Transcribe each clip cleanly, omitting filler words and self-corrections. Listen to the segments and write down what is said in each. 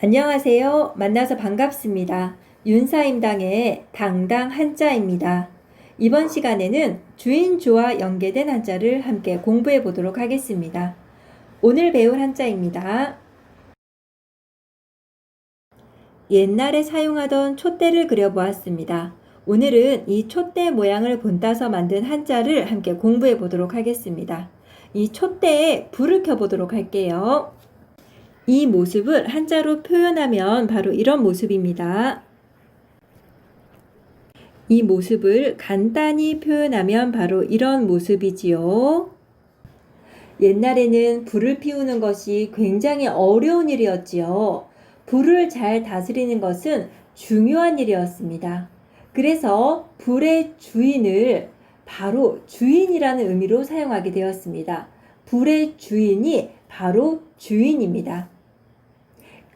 안녕하세요. 만나서 반갑습니다. 윤사임당의 당당 한자입니다. 이번 시간에는 주인주와 연계된 한자를 함께 공부해 보도록 하겠습니다. 오늘 배울 한자입니다. 옛날에 사용하던 촛대를 그려보았습니다. 오늘은 이 촛대 모양을 본따서 만든 한자를 함께 공부해 보도록 하겠습니다. 이 촛대에 불을 켜보도록 할게요. 이 모습을 한자로 표현하면 바로 이런 모습입니다. 이 모습을 간단히 표현하면 바로 이런 모습이지요. 옛날에는 불을 피우는 것이 굉장히 어려운 일이었지요. 불을 잘 다스리는 것은 중요한 일이었습니다. 그래서 불의 주인을 바로 주인이라는 의미로 사용하게 되었습니다. 불의 주인이 바로 주인입니다.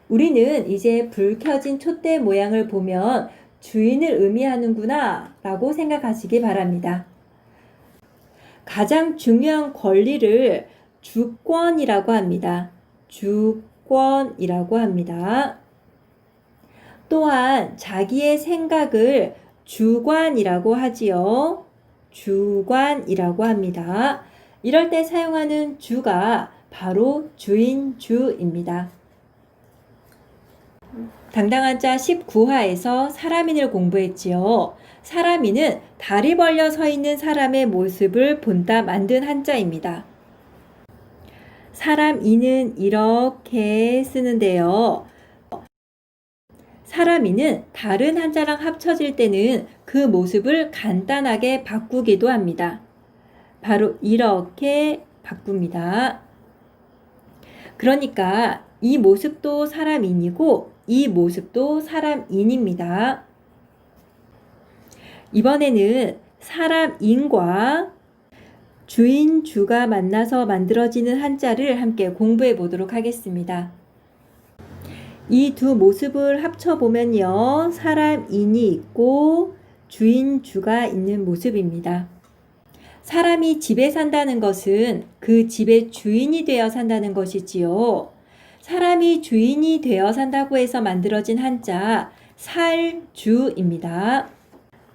우리는 이제 불 켜진 촛대 모양을 보면 주인을 의미하는구나 라고 생각하시기 바랍니다. 가장 중요한 권리를 주권이라고 합니다. 주권이라고 합니다. 또한 자기의 생각을 주관이라고 하지요. 주관이라고 합니다. 이럴 때 사용하는 주가 바로 주인 주입니다. 당당한자 19화에서 사람인을 공부했지요. 사람인은 다리 벌려 서 있는 사람의 모습을 본따 만든 한자입니다. 사람인은 이렇게 쓰는데요. 사람인은 다른 한자랑 합쳐질 때는 그 모습을 간단하게 바꾸기도 합니다. 바로 이렇게 바꿉니다. 그러니까 이 모습도 사람인이고 이 모습도 사람인입니다. 이번에는 사람인과 주인, 주가 만나서 만들어지는 한자를 함께 공부해 보도록 하겠습니다. 이 두 모습을 합쳐보면요. 사람인이 있고 주인, 주가 있는 모습입니다. 사람이 집에 산다는 것은 그 집의 주인이 되어 산다는 것이지요. 사람이 주인이 되어 산다고 해서 만들어진 한자 살주입니다.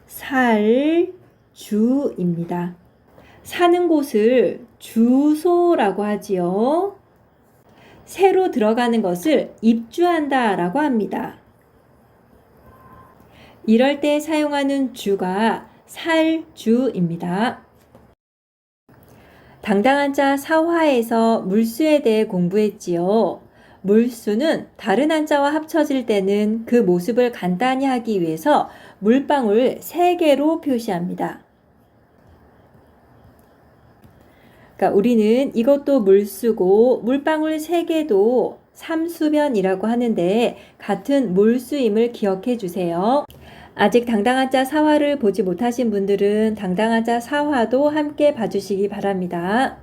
살주입니다. 사는 곳을 주소라고 하지요. 새로 들어가는 것을 입주한다 라고 합니다. 이럴 때 사용하는 주가 살주입니다. 당당한자 4화에서 물수에 대해 공부했지요. 물수는 다른 한자와 합쳐질 때는 그 모습을 간단히 하기 위해서 물방울 3개로 표시합니다. 그러니까 우리는 이것도 물수고 물방울 3개도 삼수변이라고 하는데 같은 물수임을 기억해 주세요. 아직 당당한자 4화를 보지 못하신 분들은 당당한자 4화도 함께 봐주시기 바랍니다.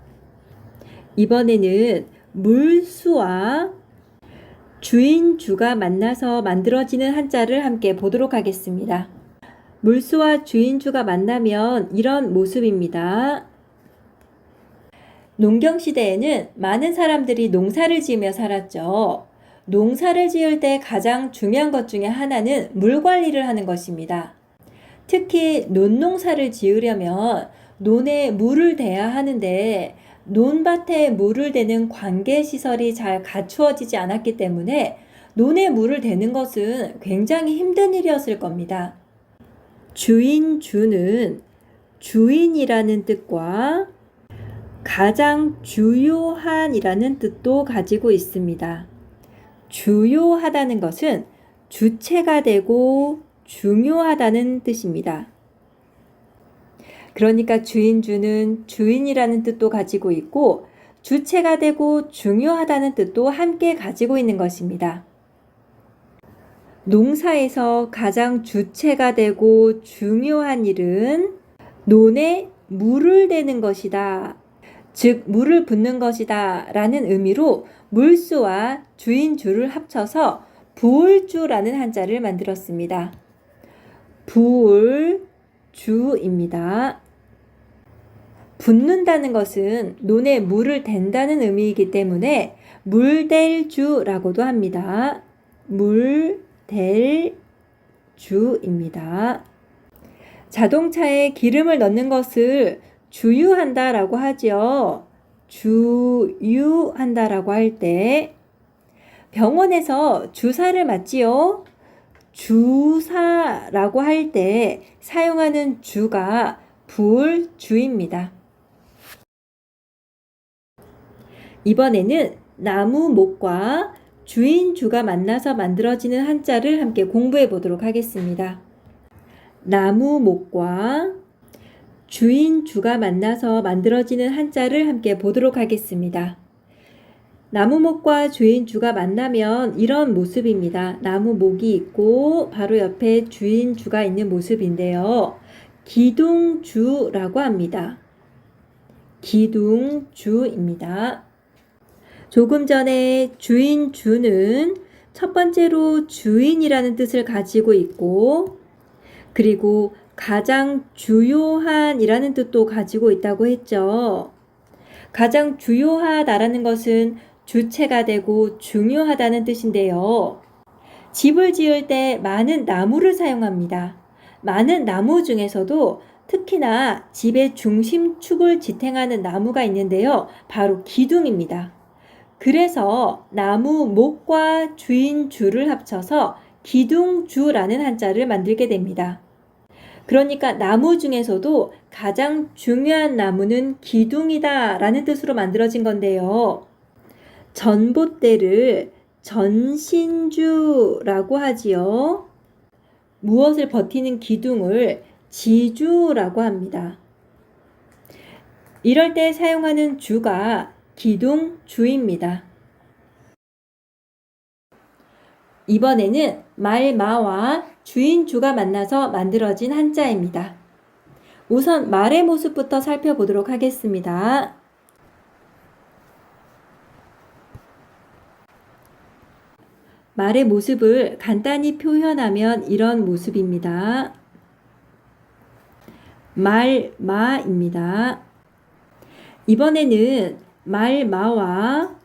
이번에는 물수와 주인, 주가 만나서 만들어지는 한자를 함께 보도록 하겠습니다. 물수와 주인, 주가 만나면 이런 모습입니다. 농경시대에는 많은 사람들이 농사를 지으며 살았죠. 농사를 지을 때 가장 중요한 것 중에 하나는 물 관리를 하는 것입니다. 특히 논농사를 지으려면 논에 물을 대야 하는데 논밭에 물을 대는 관계시설이 잘 갖추어지지 않았기 때문에 논에 물을 대는 것은 굉장히 힘든 일이었을 겁니다. 주인, 주는 주인이라는 뜻과 가장 주요한이라는 뜻도 가지고 있습니다. 주요하다는 것은 주체가 되고 중요하다는 뜻입니다. 그러니까 주인주는 주인이라는 뜻도 가지고 있고 주체가 되고 중요하다는 뜻도 함께 가지고 있는 것입니다. 농사에서 가장 주체가 되고 중요한 일은 논에 물을 대는 것이다. 즉 물을 붓는 것이다 라는 의미로 물수와 주인주를 합쳐서 부을주라는 한자를 만들었습니다. 부을주입니다. 붓는다는 것은 논에 물을 댄다는 의미이기 때문에 물댈주라고도 합니다. 물, 될, 주입니다. 자동차에 기름을 넣는 것을 주유한다라고 하죠. 주유한다라고 할 때 병원에서 주사를 맞지요. 주사라고 할 때 사용하는 주가 불주입니다. 이번에는 나무 목과 주인 주가 만나서 만들어지는 한자를 함께 공부해 보도록 하겠습니다. 나무 목과 주인 주가 만나서 만들어지는 한자를 함께 보도록 하겠습니다. 나무 목과 주인 주가 만나면 이런 모습입니다. 나무 목이 있고 바로 옆에 주인 주가 있는 모습인데요. 기둥주라고 합니다. 기둥주입니다. 조금 전에 주인 주는 첫 번째로 주인이라는 뜻을 가지고 있고 그리고 가장 주요한이라는 뜻도 가지고 있다고 했죠. 가장 주요하다라는 것은 주체가 되고 중요하다는 뜻인데요. 집을 지을 때 많은 나무를 사용합니다. 많은 나무 중에서도 특히나 집의 중심축을 지탱하는 나무가 있는데요. 바로 기둥입니다. 그래서 나무 목과 주인 주를 합쳐서 기둥주라는 한자를 만들게 됩니다. 그러니까 나무 중에서도 가장 중요한 나무는 기둥이다 라는 뜻으로 만들어진 건데요. 전봇대를 전신주라고 하지요. 무엇을 버티는 기둥을 지주라고 합니다. 이럴 때 사용하는 주가 기둥주입니다. 이번에는 말마와 주인주가 만나서 만들어진 한자입니다. 우선 말의 모습부터 살펴보도록 하겠습니다. 말의 모습을 간단히 표현하면 이런 모습입니다. 말마입니다. 이번에는 말마와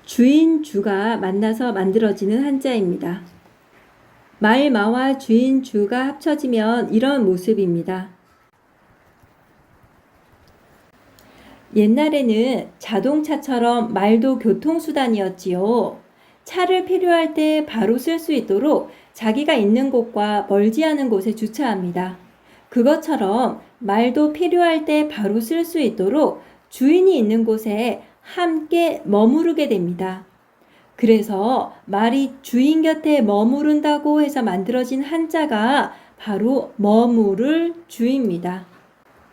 주인주가 만나서 만들어지는 한자입니다. 말마와 주인주가 합쳐지면 이런 모습입니다. 옛날에는 자동차처럼 말도 교통수단이었지요. 차를 필요할 때 바로 쓸 수 있도록 자기가 있는 곳과 멀지 않은 곳에 주차합니다. 그것처럼 말도 필요할 때 바로 쓸 수 있도록 주인이 있는 곳에 함께 머무르게 됩니다. 그래서 말이 주인 곁에 머무른다고 해서 만들어진 한자가 바로 머무를 주입니다.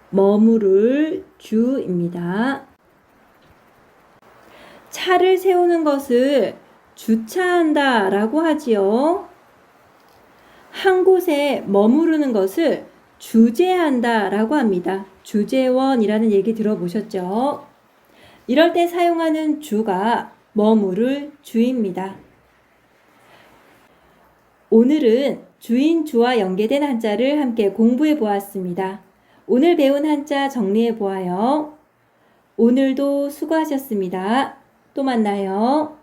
머무를 주입니다. 차를 세우는 것을 주차한다 라고 하지요. 한 곳에 머무르는 것을 주재한다 라고 합니다. 주재원이라는 얘기 들어보셨죠? 이럴 때 사용하는 주가 머무를 주입니다. 오늘은 주인주와 연계된 한자를 함께 공부해 보았습니다. 오늘 배운 한자 정리해 보아요. 오늘도 수고하셨습니다. 또 만나요.